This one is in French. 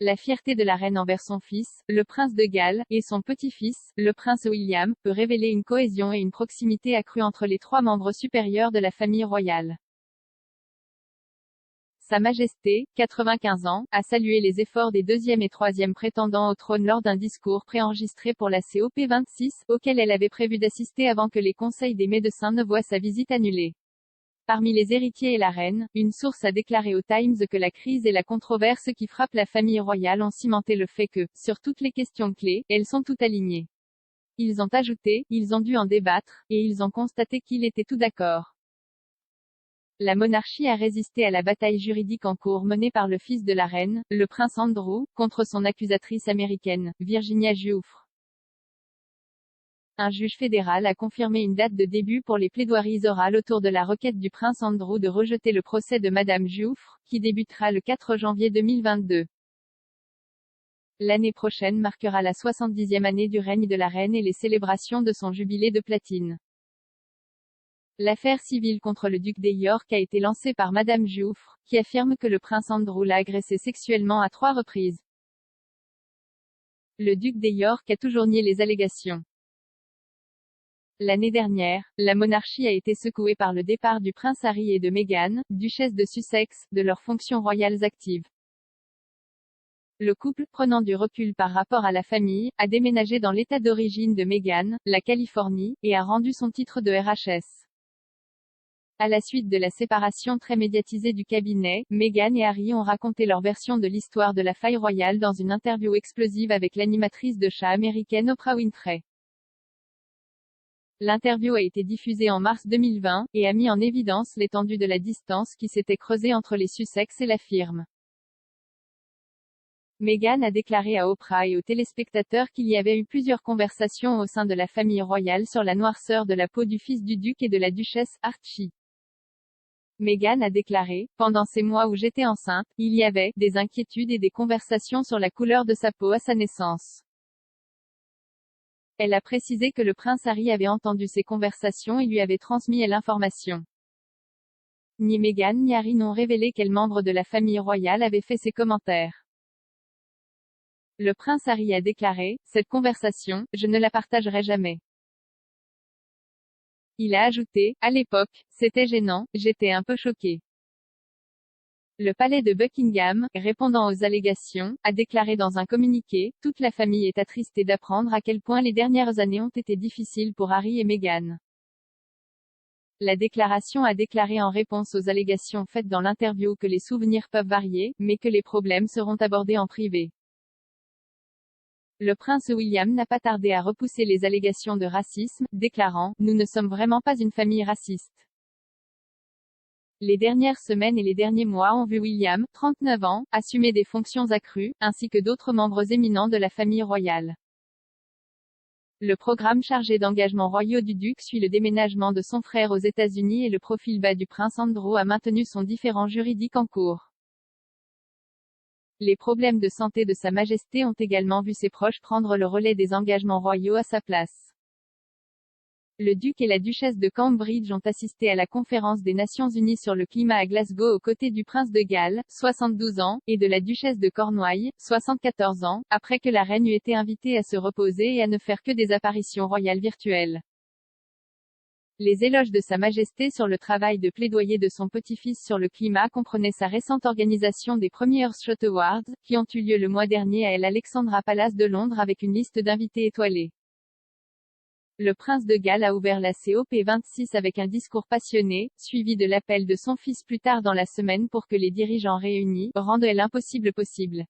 La fierté de la reine envers son fils, le prince de Galles, et son petit-fils, le prince William, peut révéler une cohésion et une proximité accrue entre les trois membres supérieurs de la famille royale. Sa Majesté, 95 ans, a salué les efforts des deuxième et troisième prétendants au trône lors d'un discours préenregistré pour la COP26, auquel elle avait prévu d'assister avant que les conseils des médecins ne voient sa visite annulée. Parmi les héritiers et la reine, une source a déclaré au Times que la crise et la controverse qui frappent la famille royale ont cimenté le fait que, sur toutes les questions clés, elles sont toutes alignées. Ils ont ajouté, ils ont dû en débattre, et ils ont constaté qu'ils étaient tous d'accord. La monarchie a résisté à la bataille juridique en cours menée par le fils de la reine, le prince Andrew, contre son accusatrice américaine, Virginia Giuffre. Un juge fédéral a confirmé une date de début pour les plaidoiries orales autour de la requête du prince Andrew de rejeter le procès de Madame Giuffre, qui débutera le 4 janvier 2022. L'année prochaine marquera la 70e année du règne de la reine et les célébrations de son jubilé de platine. L'affaire civile contre le duc d'York a été lancée par Madame Giuffre, qui affirme que le prince Andrew l'a agressé sexuellement à 3 reprises. Le duc d'York a toujours nié les allégations. L'année dernière, la monarchie a été secouée par le départ du prince Harry et de Meghan, duchesse de Sussex, de leurs fonctions royales actives. Le couple, prenant du recul par rapport à la famille, a déménagé dans l'état d'origine de Meghan, la Californie, et a rendu son titre de RHS. À la suite de la séparation très médiatisée du cabinet, Meghan et Harry ont raconté leur version de l'histoire de la faille royale dans une interview explosive avec l'animatrice de chat américaine Oprah Winfrey. L'interview a été diffusée en mars 2020, et a mis en évidence l'étendue de la distance qui s'était creusée entre les Sussex et la firme. Meghan a déclaré à Oprah et aux téléspectateurs qu'il y avait eu plusieurs conversations au sein de la famille royale sur la noirceur de la peau du fils du duc et de la duchesse, Archie. Meghan a déclaré, pendant ces mois où j'étais enceinte, il y avait des inquiétudes et des conversations sur la couleur de sa peau à sa naissance. Elle a précisé que le prince Harry avait entendu ces conversations et lui avait transmis l'information. Ni Meghan ni Harry n'ont révélé quel membre de la famille royale avait fait ces commentaires. Le prince Harry a déclaré, cette conversation, je ne la partagerai jamais. Il a ajouté, à l'époque, c'était gênant, j'étais un peu choqué. Le palais de Buckingham, répondant aux allégations, a déclaré dans un communiqué, toute la famille est attristée d'apprendre à quel point les dernières années ont été difficiles pour Harry et Meghan. La déclaration a déclaré en réponse aux allégations faites dans l'interview que les souvenirs peuvent varier, mais que les problèmes seront abordés en privé. Le prince William n'a pas tardé à repousser les allégations de racisme, déclarant, nous ne sommes vraiment pas une famille raciste. Les dernières semaines et les derniers mois ont vu William, 39 ans, assumer des fonctions accrues, ainsi que d'autres membres éminents de la famille royale. Le programme chargé d'engagements royaux du duc suit le déménagement de son frère aux États-Unis et le profil bas du prince Andrew a maintenu son différend juridique en cours. Les problèmes de santé de Sa Majesté ont également vu ses proches prendre le relais des engagements royaux à sa place. Le duc et la duchesse de Cambridge ont assisté à la conférence des Nations Unies sur le climat à Glasgow aux côtés du prince de Galles, 72 ans, et de la duchesse de Cornouailles, 74 ans, après que la reine eut été invitée à se reposer et à ne faire que des apparitions royales virtuelles. Les éloges de Sa Majesté sur le travail de plaidoyer de son petit-fils sur le climat comprenaient sa récente organisation des premiers Earthshot Awards, qui ont eu lieu le mois dernier à l'Alexandra Palace de Londres avec une liste d'invités étoilés. Le prince de Galles a ouvert la COP26 avec un discours passionné, suivi de l'appel de son fils plus tard dans la semaine pour que les dirigeants réunis rendent l'impossible possible.